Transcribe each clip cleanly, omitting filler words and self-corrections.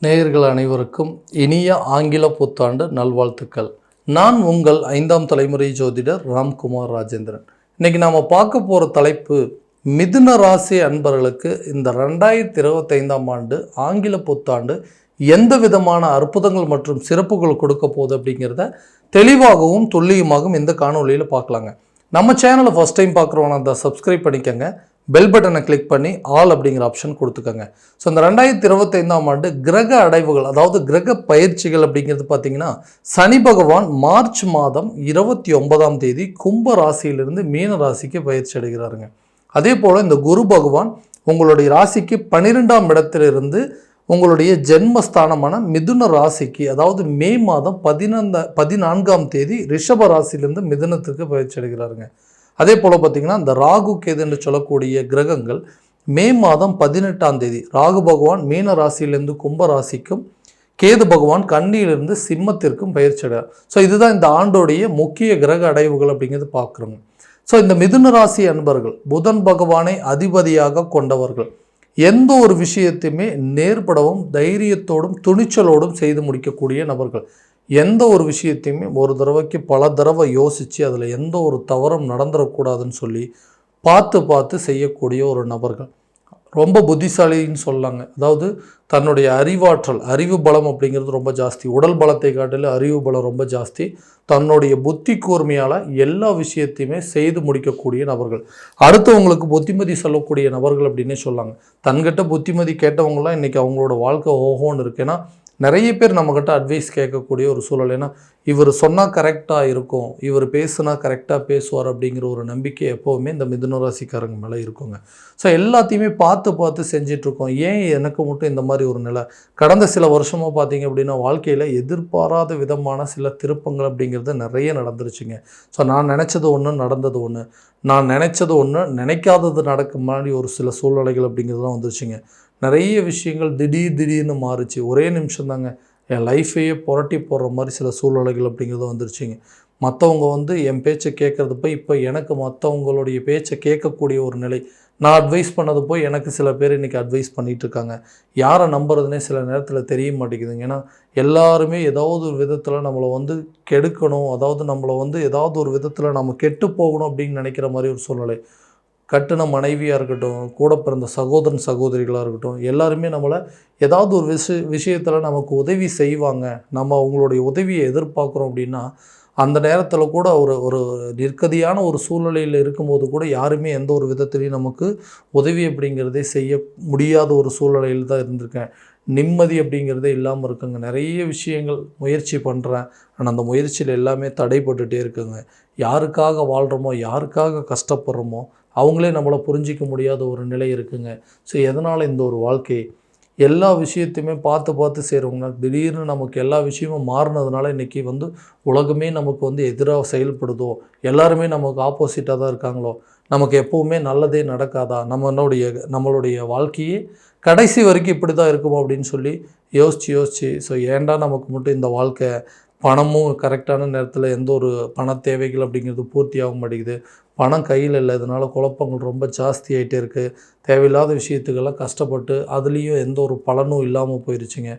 நேயர்கள் அனைவருக்கும் இனிய ஆங்கில புத்தாண்டு நல்வாழ்த்துக்கள். நான் உங்கள் 5ஆம் தலைமுறை ஜோதிடர் ராம்குமார் ராஜேந்திரன். இன்னைக்கு நாம் பார்க்க போகிற தலைப்பு, மிதுன ராசி அன்பர்களுக்கு இந்த 2025ஆம் ஆண்டு ஆங்கில புத்தாண்டு எந்த விதமான அற்புதங்கள் மற்றும் சிறப்புகள் கொடுக்க போகுது அப்படிங்கிறத தெளிவாகவும் துல்லியமாகவும் இந்த காணொலியில் பார்க்கலாங்க. நம்ம சேனலை ஃபஸ்ட் டைம் பார்க்குறவங்க அதை சப்ஸ்கிரைப் பண்ணிக்கோங்க. பெல் பட்டனை கிளிக் பண்ணி ஆல் அப்படிங்கிற ஆப்ஷன் கொடுத்துக்கோங்க. ஸோ இந்த 2025ஆம் ஆண்டு கிரக அடைவுகள், அதாவது கிரக பயிற்சிகள் அப்படிங்கிறது பார்த்தீங்கன்னா, சனி பகவான் மார்ச் மாதம் 29ஆம் தேதி கும்ப ராசியிலிருந்து மீன ராசிக்கு பயிற்சி அடைகிறாருங்க. அதே போல் இந்த குரு பகவான் உங்களுடைய ராசிக்கு 12ஆம் இடத்திலிருந்து உங்களுடைய ஜென்மஸ்தானமான மிதுன ராசிக்கு, அதாவது மே மாதம் 14ஆம் தேதி ரிஷப ராசியிலிருந்து மிதுனத்திற்கு பயிற்சி அடைகிறாருங்க. அதே போல் பார்த்திங்கன்னா, இந்த ராகு கேது என்று சொல்லக்கூடிய கிரகங்கள் மே மாதம் 18ஆம் தேதி ராகு பகவான் மீன ராசியிலிருந்து கும்ப ராசிக்கும், கேது பகவான் கன்னியிலிருந்து சிம்மத்திற்கும் பயிற்சி அடைகிறார். ஸோ இதுதான் இந்த ஆண்டோடைய முக்கிய கிரக அடைவுகள் அப்படிங்கிறது பார்க்குறோங்க. ஸோ இந்த மிதுன ராசி அன்பர்கள் புதன் பகவானை அதிபதியாக கொண்டவர்கள் எந்த ஒரு விஷயத்தையுமே நேர்படவும் தைரியத்தோடும் துணிச்சலோடும் செய்து முடிக்கக்கூடிய நபர்கள். எந்த ஒரு விஷயத்தையுமே ஒரு தடவைக்கு பல தடவை யோசித்து அதில் எந்த ஒரு தவறும் நடந்துடக்கூடாதுன்னு சொல்லி பார்த்து செய்யக்கூடிய ஒரு நபர்கள். ரொம்ப புத்திசாலின்னு சொல்லாங்க. அதாவது தன்னுடைய அறிவாற்றல், அறிவு பலம் அப்படிங்கிறது ரொம்ப ஜாஸ்தி. உடல் பலத்தை காட்டிலும் அறிவு பலம் ரொம்ப ஜாஸ்தி. தன்னுடைய புத்தி கூர்மையால் எல்லா விஷயத்தையுமே செய்து முடிக்கக்கூடிய நபர்கள். அடுத்தவங்களுக்கு புத்திமதி சொல்லக்கூடிய நபர்கள் அப்படின்னே சொல்லாங்க. தன்கிட்ட புத்திமதி கேட்டவங்களாம் இன்றைக்கி அவங்களோட வாழ்க்கை ஓஹோன்னு இருக்கு. ஏன்னா நிறைய பேர் நம்மக்கிட்ட அட்வைஸ் கேட்கக்கூடிய ஒரு சூழல். ஏன்னா இவர் சொன்னால் கரெக்டாக இருக்கும், இவர் பேசுனா கரெக்டாக பேசுவார் அப்படிங்கிற ஒரு நம்பிக்கை எப்போவுமே இந்த மிதுன ராசிக்காரங்க மேலே இருக்குங்க. ஸோ எல்லாத்தையுமே பார்த்து செஞ்சிட்ருக்கோம். ஏன் எனக்கு மட்டும் இந்த மாதிரி ஒரு நிலை? கடந்த சில வருஷமாக பார்த்தீங்க அப்படின்னா வாழ்க்கையில் எதிர்பாராத விதமான சில திருப்பங்கள் அப்படிங்கிறது நிறைய நடந்துருச்சுங்க. ஸோ நான் நினச்சது ஒன்று, நடந்தது ஒன்று. நான் நினச்சது ஒன்று, நினைக்காதது நடக்கும் மாதிரி ஒரு சில சூழ்நிலைகள் அப்படிங்கிறதுலாம் வந்துருச்சுங்க. நிறைய விஷயங்கள் திடீர்னு மாறுச்சு. ஒரே நிமிஷம் தாங்க என் லைஃபையே புரட்டி போடுற மாதிரி சில சூழ்நிலைகள் அப்படிங்கிறது வந்துருச்சுங்க. மற்றவங்க என் பேச்சை கேட்குறது போய் இப்போ எனக்கு மற்றவங்களுடைய பேச்சை கேட்கக்கூடிய ஒரு நிலை. நான் அட்வைஸ் பண்ணது போய் எனக்கு சில பேர் இன்றைக்கி அட்வைஸ் பண்ணிகிட்ருக்காங்க. யாரை நம்புறதுனே சில நேரத்தில் தெரிய மாட்டேங்குதுங்க. ஏன்னா எல்லாருமே ஏதாவது ஒரு விதத்தில் நம்மளை கெடுக்கணும், அதாவது நம்மளை ஏதாவது ஒரு விதத்தில் நம்ம கெட்டு போகணும் அப்படின்னு நினைக்கிற மாதிரி ஒரு சூழ்நிலை. கட்டின மனைவியாக இருக்கட்டும், கூட பிறந்த சகோதரன் சகோதரிகளாக இருக்கட்டும், எல்லாருமே நம்மளை ஏதாவது ஒரு விஷயத்தில் நமக்கு உதவி செய்வாங்க. நம்ம அவங்களுடைய உதவியை எதிர்பார்க்குறோம் அப்படின்னா அந்த நேரத்தில் கூட ஒரு நிர்கதியான ஒரு சூழ்நிலையில் இருக்கும்போது கூட யாருமே எந்த ஒரு விதத்துலையும் நமக்கு உதவி அப்படிங்கிறதே செய்ய முடியாத ஒரு சூழ்நிலையில் தான் இருந்திருக்கேன். நிம்மதி அப்படிங்கிறதே இல்லாமல் இருக்குங்க. நிறைய விஷயங்கள் முயற்சி பண்ணுறேன், ஆனால் அந்த முயற்சியில் எல்லாமே தடைப்பட்டுகிட்டே இருக்குங்க. யாருக்காக வாழ்கிறோமோ, யாருக்காக கஷ்டப்படுறோமோ அவங்களே நம்மளை புரிஞ்சிக்க முடியாத ஒரு நிலை இருக்குங்க. ஸோ எதனால் இந்த ஒரு வாழ்க்கை? எல்லா விஷயத்தையுமே பார்த்து செய்கிறவங்க திடீர்னு நமக்கு எல்லா விஷயமும் மாறினதுனால இன்றைக்கி உலகமே நமக்கு எதிராக செயல்படுதோ, எல்லாருமே நமக்கு ஆப்போசிட்டாக தான் இருக்காங்களோ, நமக்கு எப்போவுமே நல்லதே நடக்காதா, நம்மளுடைய வாழ்க்கையே கடைசி வரைக்கும் இப்படி தான் இருக்குமோ அப்படின்னு சொல்லி யோசித்து ஸோ ஏன்டா நமக்கு மட்டும் இந்த வாழ்க்கை? பணமும் கரெக்டான நேரத்தில் எந்த ஒரு பண தேவைகள் அப்படிங்கிறது பூர்த்தி ஆக மாட்டேங்குது. பணம் கையில் இல்லை, இதனால் குழப்பங்கள் ரொம்ப ஜாஸ்தி ஆகிட்டே இருக்குது. தேவையில்லாத விஷயத்துக்கெல்லாம் கஷ்டப்பட்டு அதுலேயும் எந்த ஒரு பலனும் இல்லாமல் போயிடுச்சுங்க.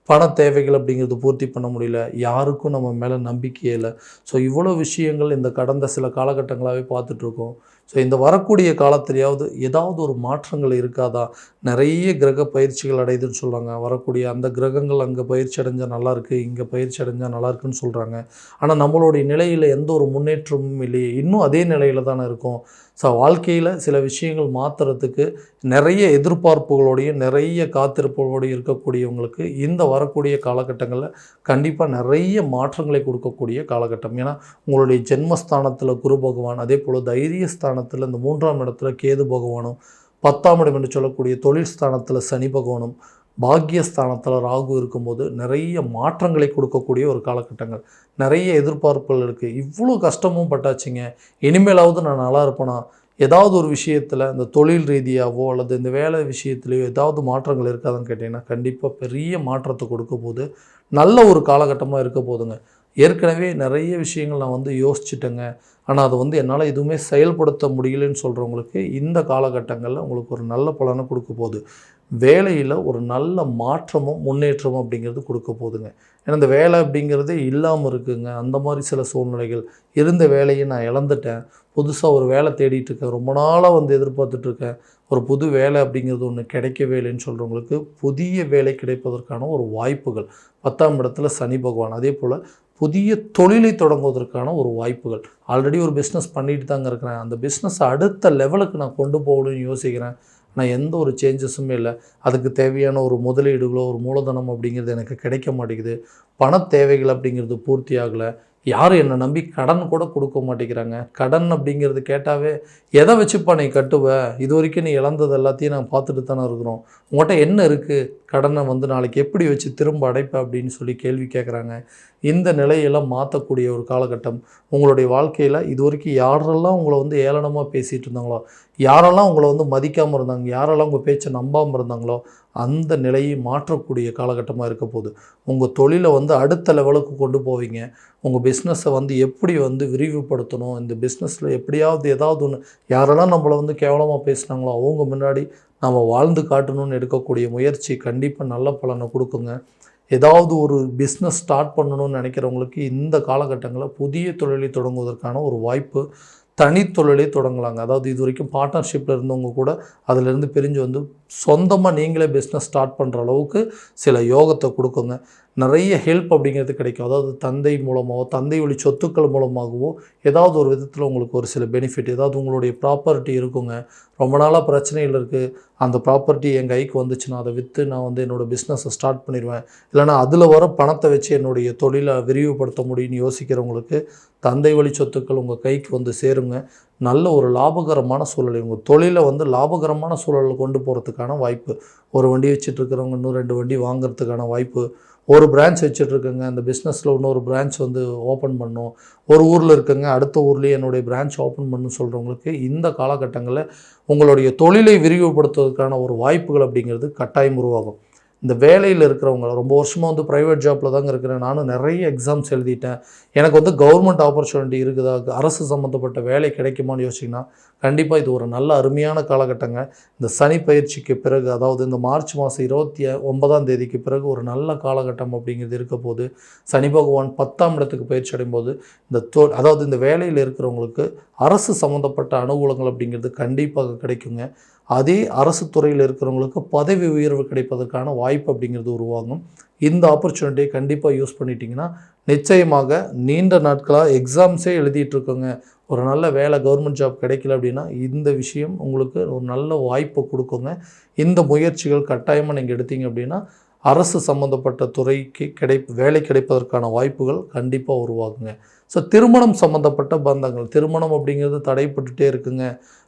பண தேவைகள் அப்படிங்கிறது பூர்த்தி பண்ண முடியல, யாருக்கும் நம்ம மேலே நம்பிக்கையே இல்லை. ஸோ இவ்வளோ விஷயங்கள் இந்த கடந்த சில காலகட்டங்களாகவே பார்த்துட்ருக்கோம். ஸோ இந்த வரக்கூடிய காலத்திலேயாவது ஏதாவது ஒரு மாற்றங்கள் இருக்காதா? நிறைய கிரக பயிற்சிகள் அடையுதுன்னு சொல்கிறாங்க. வரக்கூடிய அந்த கிரகங்கள் அங்கே பயிற்சி அடைஞ்சால் நல்லாயிருக்கு, இங்கே பயிற்சி அடைஞ்சால் நல்லாயிருக்குன்னு சொல்கிறாங்க. ஆனால் நம்மளுடைய நிலையில் எந்த ஒரு முன்னேற்றமும் இல்லையே, இன்னும் அதே நிலையில் தானே இருக்கும். ஸோ வாழ்க்கையில் சில விஷயங்கள் மாற்றுறதுக்கு நிறைய எதிர்பார்ப்புகளோடையும் நிறைய காத்திருப்புகளோடையும் இருக்கக்கூடியவங்களுக்கு இந்த வரக்கூடிய காலகட்டங்களில் கண்டிப்பாக நிறைய மாற்றங்களை கொடுக்கக்கூடிய காலகட்டம். ஏன்னா உங்களுடைய ஜென்மஸ்தானத்தில் குரு பகவான், அதே போல் தைரியஸ்தானத்தில் இந்த 3ஆம் இடத்துல கேது பகவானும், 10ஆம் இடம் என்று சொல்லக்கூடிய தொழில் ஸ்தானத்தில் சனி பகவானும், பாக்கியஸ்தானத்தில் ராகு இருக்கும்போது நிறைய மாற்றங்களை கொடுக்கக்கூடிய ஒரு காலகட்டங்கள். நிறைய எதிர்பார்ப்புகள் இருக்குது. இவ்வளோ கஷ்டமும் பட்டாச்சுங்க, இனிமேலாவது நான் நல்லா இருப்பேனா? ஏதாவது ஒரு விஷயத்தில் இந்த தொழில் ரீதியாகவோ அல்லது இந்த வேலை விஷயத்துலையோ ஏதாவது மாற்றங்கள் இருக்காதுன்னு கேட்டிங்கன்னா கண்டிப்பாக பெரிய மாற்றத்தை கொடுக்க போது நல்ல ஒரு காலகட்டமாக இருக்க போதுங்க. ஏற்கனவே நிறைய விஷயங்கள் நான் வந்து யோசிச்சுட்டேங்க, ஆனால் அதை வந்து என்னால் எதுவுமே செயல்படுத்த முடியலன்னு சொல்கிறவங்களுக்கு இந்த காலகட்டங்களில் உங்களுக்கு ஒரு நல்ல பலனை கொடுக்க போகுது. வேலையில் ஒரு நல்ல மாற்றமும் முன்னேற்றமும் அப்படிங்கிறது கொடுக்க போகுதுங்க. ஏன்னா இந்த வேலை அப்படிங்கிறதே இல்லாமல் இருக்குங்க. அந்த மாதிரி சில சூழ்நிலைகள், இருந்த வேலையை நான் இழந்துட்டேன், புதுசாக ஒரு வேலை தேடிட்டுருக்கேன், ரொம்ப நாளாக வந்து எதிர்பார்த்துட்ருக்கேன், ஒரு புது வேலை அப்படிங்கிறது ஒன்று கிடைக்கவே இல்லைன்னு சொல்கிறவங்களுக்கு புதிய வேலை கிடைப்பதற்கான ஒரு வாய்ப்புகள். 10ஆம் இடத்துல சனி பகவான். அதே போல் புதிய தொழிலை தொடங்குவதற்கான ஒரு வாய்ப்புகள். ஆல்ரெடி ஒரு பிஸ்னஸ் பண்ணிட்டு தாங்க இருக்கிறேன், அந்த பிஸ்னஸை அடுத்த லெவலுக்கு நான் கொண்டு போகணும்னு யோசிக்கிறேன், ஆனால் எந்த ஒரு சேஞ்சஸுமே இல்லை, அதுக்கு தேவையான ஒரு முதலீடுகளோ ஒரு மூலதனம் அப்படிங்கிறது எனக்கு கிடைக்க மாட்டேங்குது, பண தேவைகள் அப்படிங்கிறது பூர்த்தி ஆகலை, யாரும் என்னை நம்பி கடன் கூட கொடுக்க மாட்டேங்கிறாங்க. கடன் அப்படிங்கிறது கேட்டாவே எதை வச்சுப்பா நீ கட்டுவ, இது வரைக்கும் நீ இழந்தது எல்லாத்தையும் நான் பார்த்துட்டு தானே இருக்கிறோம், உங்கள்கிட்ட என்ன இருக்குது, கடனை வந்து நாளைக்கு எப்படி வச்சு திரும்ப அடைப்ப அப்படின்னு சொல்லி கேள்வி கேட்குறாங்க. இந்த நிலையெல்லாம் மாற்றக்கூடிய ஒரு காலகட்டம் உங்களுடைய வாழ்க்கையில். இது வரைக்கும் யாரெல்லாம் உங்களை வந்து ஏளனமாக பேசிகிட்டு இருந்தாங்களோ, யாரெல்லாம் உங்களை வந்து மதிக்காமல் இருந்தாங்க, யாரெல்லாம் உங்கள் பேச்சை நம்பாமல் இருந்தாங்களோ, அந்த நிலையை மாற்றக்கூடிய காலகட்டமாக இருக்க போகுது. உங்கள் தொழிலை வந்து அடுத்த லெவலுக்கு கொண்டு போவீங்க. உங்கள் பிஸ்னஸை வந்து எப்படி வந்து விரிவுபடுத்தணும், இந்த பிஸ்னஸில் எப்படியாவது ஏதாவது ஒன்று, யாரெல்லாம் நம்மளை வந்து கேவலமாக பேசுனாங்களோ அவங்க முன்னாடி நம்ம வாழ்ந்து காட்டணும்னு எடுக்கக்கூடிய முயற்சி கண்டிப்பாக நல்ல பலனை கொடுக்குங்க. ஏதாவது ஒரு பிஸ்னஸ் ஸ்டார்ட் பண்ணணும்னு நினைக்கிறவங்களுக்கு இந்த காலகட்டங்களில் புதிய தொழிலை தொடங்குவதற்கான ஒரு வாய்ப்பு. தனித்தொழிலை தொடங்கலாங்க. அதாவது இது வரைக்கும் பார்ட்னர்ஷிப்பில் இருந்தவங்க கூட அதிலேருந்து பிரிஞ்சு வந்து சொந்தமாக நீங்களே பிஸ்னஸ் ஸ்டார்ட் பண்ணுற அளவுக்கு சில யோகத்தை கொடுக்குங்க. நிறைய ஹெல்ப் அப்படிங்கிறது கிடைக்கும். அதாவது தந்தை மூலமாகவோ தந்தை வழி சொத்துக்கள் மூலமாகவோ ஏதாவது ஒரு விதத்தில் உங்களுக்கு ஒரு சில பெனிஃபிட், ஏதாவது உங்களுடைய ப்ராப்பர்ட்டி இருக்குங்க, ரொம்ப நாளாக பிரச்சனைகள் இருக்குது, அந்த ப்ராப்பர்ட்டி என் கைக்கு வந்துச்சுன்னா அதை விற்று நான் வந்து என்னோடய பிஸ்னஸை ஸ்டார்ட் பண்ணிடுவேன், இல்லைனா அதில் வர பணத்தை வச்சு என்னுடைய தொழிலை விரிவுபடுத்த முடியும்னு யோசிக்கிறவங்களுக்கு தந்தை வழி சொத்துக்கள் உங்கள் கைக்கு வந்து சேருங்க. நல்ல ஒரு லாபகரமான சூழலை, உங்கள் தொழிலை வந்து லாபகரமான சூழலில் கொண்டு போகிறதுக்கான வாய்ப்பு. ஒரு வண்டி வச்சுட்ருக்கிறவங்க இன்னும் 2 வண்டி வாங்கிறதுக்கான வாய்ப்பு. ஒரு பிரான்ச் வச்சுட்ருக்கேங்க, அந்த பிஸ்னஸில் இன்னொரு பிரான்ச் வந்து ஓப்பன் பண்ணணும், ஒரு ஊரில் இருக்குங்க அடுத்த ஊர்லேயே என்னுடைய பிரான்ச் ஓப்பன் பண்ணணும்னு சொல்கிறவங்களுக்கு இந்த காலகட்டங்களில் உங்களுடைய தொழிலை விரிவுபடுத்துவதற்கான ஒரு வாய்ப்புகள் அப்படிங்கிறது கட்டாயம் உருவாகும். இந்த வேலையில் இருக்கிறவங்க ரொம்ப வருஷமாக வந்து ப்ரைவேட் ஜாப்பில் தாங்க இருக்கிறேன், நானும் நிறைய எக்ஸாம்ஸ் எழுதிட்டேன், எனக்கு வந்து கவர்மெண்ட் ஆப்பர்ச்சுனிட்டி இருக்குதா, அரசு சம்மந்தப்பட்ட வேலை கிடைக்குமான்னு யோசிச்சிங்கன்னா கண்டிப்பாக இது ஒரு நல்ல அருமையான காலகட்டங்க. இந்த சனி பயிற்சிக்கு பிறகு, அதாவது இந்த மார்ச் மாதம் 29ஆம் தேதிக்கு பிறகு ஒரு நல்ல காலகட்டம் அப்படிங்கிறது இருக்க போது. சனி பகவான் 10ஆம் இடத்துக்கு பயிற்சி அடையும் போது அதாவது இந்த வேலையில் இருக்கிறவங்களுக்கு அரசு சம்மந்தப்பட்ட அனுகூலங்கள் அப்படிங்கிறது கண்டிப்பாக கிடைக்குங்க. அதே அரசு துறையில் இருக்கிறவங்களுக்கு பதவி உயர்வு கிடைப்பதற்கான வாய்ப்பு அப்படிங்கிறது உருவாகும். இந்த ஆப்பர்ச்சுனிட்டியை கண்டிப்பாக யூஸ் பண்ணிட்டீங்கன்னா நிச்சயமாக நீண்ட நாட்களாக எக்ஸாம்ஸே எழுதிட்டுருக்கோங்க, ஒரு நல்ல வேலை கவர்மெண்ட் ஜாப் கிடைக்கல அப்படின்னா இந்த விஷயம் உங்களுக்கு ஒரு நல்ல வாய்ப்பை கொடுக்குங்க. இந்த முயற்சிகள் கட்டாயமாக நீங்கள் எடுத்தீங்க அப்படின்னா அரசு சம்மந்தப்பட்ட துறைக்கு வேலை கிடைப்பதற்கான வாய்ப்புகள் கண்டிப்பாக உருவாகுங்க. ஸோ திருமணம் சம்மந்தப்பட்ட பந்தங்கள், திருமணம் அப்படிங்கிறது தடைப்பட்டுகிட்டே இருக்குங்க,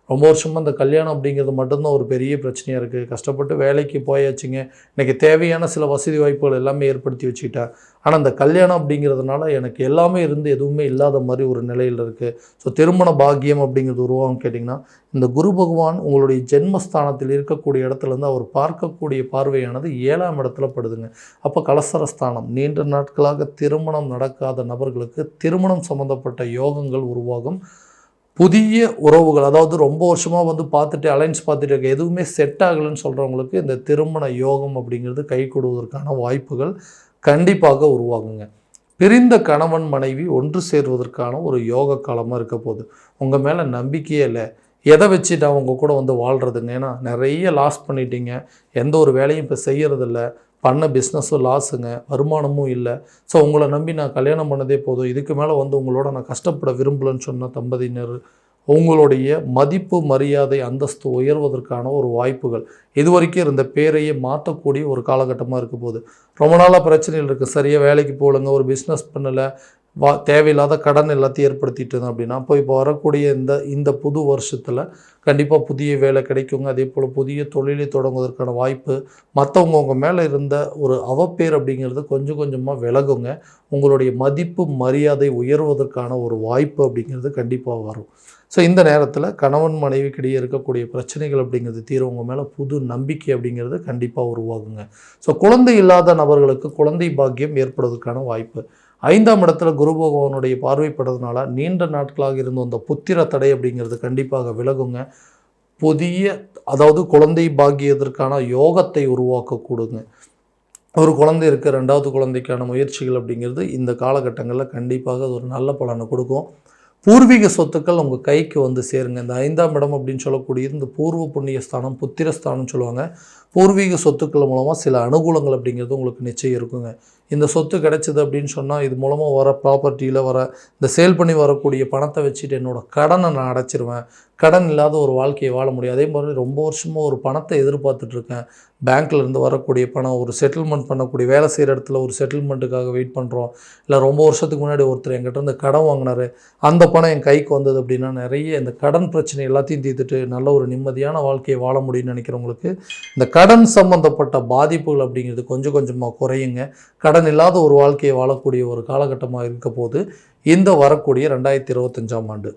ரொம்ப வருஷமாக இந்த கல்யாணம் அப்படிங்கிறது மட்டும்தான் ஒரு பெரிய பிரச்சனையாக இருக்குது, கஷ்டப்பட்டு வேலைக்கு போயாச்சுங்க, இன்றைக்கி தேவையான சில வசதி வாய்ப்புகள் எல்லாமே ஏற்படுத்தி வச்சுக்கிட்டேன், ஆனால் இந்த கல்யாணம் அப்படிங்கிறதுனால எனக்கு எல்லாமே இருந்து எதுவுமே இல்லாத மாதிரி ஒரு நிலையில் இருக்குது. ஸோ திருமண பாக்கியம் அப்படிங்கிறது உருவாகும் கேட்டிங்கன்னா இந்த குரு பகவான் உங்களுடைய ஜென்மஸ்தானத்தில் இருக்கக்கூடிய இடத்துலேருந்து அவர் பார்க்கக்கூடிய பார்வையானது 7ஆம் இடத்துல படுதுங்க. அப்போ கலசரஸ்தானம், நீண்ட நாட்களாக திருமணம் நடக்காத நபர்களுக்கு திருமணம் சம்மந்தப்பட்ட யோகங்கள் உருவாகும். புதிய உறவுகள், அதாவது ரொம்ப வருஷமாக வந்து பார்த்துட்டு அலைன்ஸ் பார்த்துட்டு இருக்க எதுவுமே செட் ஆகலைன்னு சொல்கிறவங்களுக்கு இந்த திருமண யோகம் அப்படிங்கிறது கை கொடுவதற்கான வாய்ப்புகள் கண்டிப்பாக உருவாகுங்க. பிரிந்த கணவன் மனைவி ஒன்று சேர்வதற்கான ஒரு யோக காலமாக இருக்க போகுது. உங்கள் மேலே நம்பிக்கையே இல்லை, எதை வச்சு நான் உங்கள் கூட வந்து வாழ்கிறதுங்க, ஏன்னா நிறைய லாஸ் பண்ணிட்டீங்க, எந்த ஒரு வேலையும் இப்போ செய்கிறதில்ல, பண்ண பிஸ்னஸும் லாஸுங்க, வருமானமும் இல்லை, ஸோ உங்களை நம்பி நான் கல்யாணம் பண்ணதே போதும், இதுக்கு மேலே வந்து உங்களோட நான் கஷ்டப்பட விரும்பலன்னு சொன்ன தம்பதியினர் உங்களுடைய மதிப்பு மரியாதை அந்தஸ்து உயர்வதற்கான ஒரு வாய்ப்புகள், இது வரைக்கும் இருந்த பேரையே மாற்றக்கூடிய ஒரு காலகட்டமாக இருக்க போகுது. ரொம்ப நாளாக பிரச்சனைகள் இருக்குது, சரியாக வேலைக்கு போகலங்க, ஒரு பிஸ்னஸ் பண்ணலை, தேவையில்லாத கடன் எல்லாத்தையும் ஏற்படுத்திட்டு இருந்தோம் அப்படின்னா இப்போ வரக்கூடிய இந்த புது வருஷத்தில் கண்டிப்பாக புதிய வேலை கிடைக்குங்க. அதே போல் புதிய தொழிலை தொடங்குவதற்கான வாய்ப்பு, மற்றவங்க உங்கள் மேலே இருந்த ஒரு அவப்பேர் அப்படிங்கிறது கொஞ்சம் கொஞ்சமாக விலகுங்க. உங்களுடைய மதிப்பு மரியாதை உயர்வதற்கான ஒரு வாய்ப்பு அப்படிங்கிறது கண்டிப்பாக வரும். ஸோ இந்த நேரத்தில் கணவன் மனைவிக்கிடையே இருக்கக்கூடிய பிரச்சனைகள் அப்படிங்கிறது தீரும், உங்கள் மேலே புது நம்பிக்கை அப்படிங்கிறது கண்டிப்பாக உருவாகுங்க. ஸோ குழந்தை இல்லாத நபர்களுக்கு குழந்தை பாக்கியம் ஏற்படுவதற்கான வாய்ப்பு, 5ஆம் இடத்துல குரு பகவானுடைய பார்வைப்படுறதுனால நீண்ட நாட்களாக இருந்த அந்த புத்திர தடை அப்படிங்கிறது கண்டிப்பாக விலகுங்க. புதிய அதாவது குழந்தை பாக்கியதற்கான யோகத்தை உருவாக்கக்கூடுங்க. ஒரு குழந்தை இருக்க 2வது குழந்தைக்கான முயற்சிகள் அப்படிங்கிறது இந்த காலகட்டங்களில் கண்டிப்பாக அது ஒரு நல்ல பலனை கொடுக்கும். பூர்வீக சொத்துக்கள் உங்கள் கைக்கு வந்து சேருங்க. இந்த 5ஆம் இடம் அப்படின்னு சொல்லக்கூடிய இந்த பூர்வ புண்ணிய ஸ்தானம், புத்திரஸ்தானம்னு சொல்லுவாங்க. பூர்வீக சொத்துக்கள் மூலமாக சில அனுகூலங்கள் அப்படிங்கிறது உங்களுக்கு நிச்சயம் இருக்குங்க. இந்த சொத்து கிடைச்சிது அப்படின்னு சொன்னால் இது மூலமாக வர ப்ராப்பர்ட்டியில் வர இந்த சேல் பண்ணி வரக்கூடிய பணத்தை வச்சுட்டு என்னோடய கடனை நான் அடைச்சிருவேன், கடன் இல்லாத ஒரு வாழ்க்கையை வாழ முடியும். அதே மாதிரி ரொம்ப வருஷமாக ஒரு பணத்தை எதிர்பார்த்துட்ருக்கேன், பேங்க்லேருந்து வரக்கூடிய பணம், ஒரு செட்டில்மெண்ட் பண்ணக்கூடிய வேலை செய்கிற இடத்துல ஒரு செட்டில்மெண்ட்டுக்காக வெயிட் பண்ணுறோம், இல்லை ரொம்ப வருஷத்துக்கு முன்னாடி ஒருத்தர் என்கிட்ட இருந்து கடன் வாங்கினார், அந்த பணம் என் கைக்கு வந்தது அப்படின்னா நிறைய இந்த கடன் பிரச்சனை எல்லாத்தையும் தீர்த்துட்டு நல்ல ஒரு நிம்மதியான வாழ்க்கையை வாழ முடியும்னு நினைக்கிறவங்களுக்கு இந்த கடன் சம்பந்தப்பட்ட பாதிப்புகள் அப்படிங்கிறது கொஞ்சம் கொஞ்சமாக குறையுங்க. கடன் இல்லாத ஒரு வாழ்க்கையை வாழக்கூடிய ஒரு காலகட்டமாக இருக்க போது இந்த வரக்கூடிய 2025ஆம் ஆண்டு.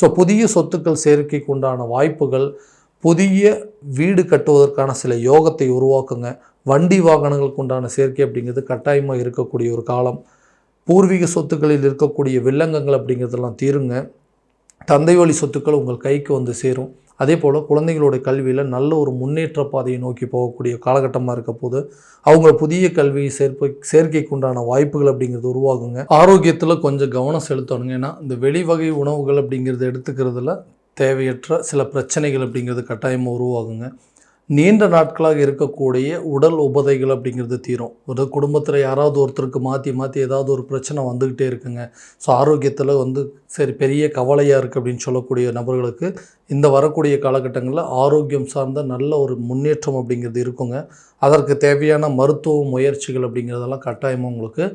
ஸோ புதிய சொத்துக்கள் சேர்க்கைக்கு உண்டான வாய்ப்புகள், புதிய வீடு கட்டுவதற்கான சில யோகத்தை உருவாக்குங்க. வண்டி வாகனங்களுக்கு உண்டான சேர்க்கை அப்படிங்கிறது கட்டாயமாக இருக்கக்கூடிய ஒரு காலம். பூர்வீக சொத்துக்களில் இருக்கக்கூடிய வில்லங்கங்கள் அப்படிங்கிறதெல்லாம் தீருங்க. தந்தை வழி சொத்துக்கள் உங்கள் கைக்கு வந்து சேரும். அதே போல் குழந்தைகளுடைய கல்வியில் நல்ல ஒரு முன்னேற்ற பாதையை நோக்கி போகக்கூடிய காலகட்டமாக இருக்க போது அவங்க புதிய கல்வியை சேர்க்கைக்கு உண்டான வாய்ப்புகள் அப்படிங்கிறது உருவாகுங்க. ஆரோக்கியத்தில் கொஞ்சம் கவனம் செலுத்தணுங்க. ஏன்னா இந்த வெளி வகை உணவுகள் அப்படிங்கிறது எடுத்துக்கிறதுல தேவையற்ற சில பிரச்சனைகள் அப்படிங்கிறது கட்டாயமாக உருவாகுங்க. நீண்ட நாட்களாக இருக்கக்கூடிய உடல் உபதைகள் அப்படிங்கிறது தீரும். ஒரு குடும்பத்தில் யாராவது ஒருத்தருக்கு மாற்றி ஏதாவது ஒரு பிரச்சனை வந்துக்கிட்டே இருக்குங்க. ஸோ ஆரோக்கியத்தில் வந்து சரி பெரிய கவலையாக இருக்குது அப்படின்னு சொல்லக்கூடிய நபர்களுக்கு இந்த வரக்கூடிய காலகட்டங்களில் ஆரோக்கியம் சார்ந்த நல்ல ஒரு முன்னேற்றம் அப்படிங்கிறது இருக்குங்க. அதற்கு தேவையான மருத்துவ முயற்சிகள் அப்படிங்கிறதெல்லாம் கட்டாயமாக உங்களுக்கு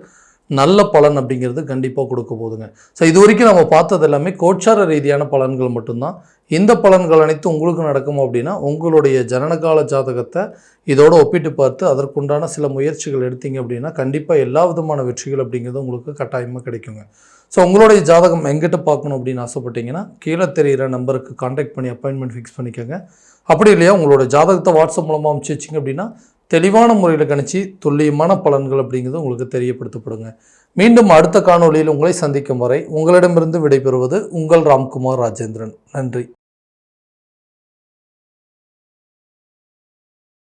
நல்ல பலன் அப்படிங்கிறது கண்டிப்பாக கொடுக்க போதுங்க. ஸோ இது வரைக்கும் நம்ம பார்த்தது எல்லாமே கோச்சார ரீதியான பலன்கள் மட்டும்தான். இந்த பலன்கள் அனைத்தும் உங்களுக்கு நடக்குமோ அப்படின்னா உங்களுடைய ஜனனகால ஜாதகத்தை இதோடு ஒப்பிட்டு பார்த்து அதற்குண்டான சில முயற்சிகள் எடுத்தீங்க அப்படின்னா கண்டிப்பாக எல்லா விதமான வெற்றிகள் அப்படிங்கிறது உங்களுக்கு கட்டாயமாக கிடைக்குங்க. ஸோ உங்களுடைய ஜாதகம் எங்கிட்ட பார்க்கணும் அப்படின்னு ஆசைப்பட்டீங்கன்னா கீழே தெரிகிற நம்பருக்கு கான்டாக்ட் பண்ணி அப்பாயின்மெண்ட் ஃபிக்ஸ் பண்ணிக்கோங்க. அப்படி இல்லையா உங்களோட ஜாதகத்தை வாட்ஸ்அப் மூலமாக அனுப்பிச்சி வச்சிங்க அப்படின்னா தெளிவான முறையில் கணிச்சு துல்லியமான பலன்கள் அப்படிங்கிறது உங்களுக்கு தெரியப்படுத்தப்படுங்க. மீண்டும் அடுத்த காணொளியில் உங்களை சந்திக்கும் வரை உங்களிடமிருந்து விடைபெறுவது உங்கள் ராம்குமார் ராஜேந்திரன். நன்றி.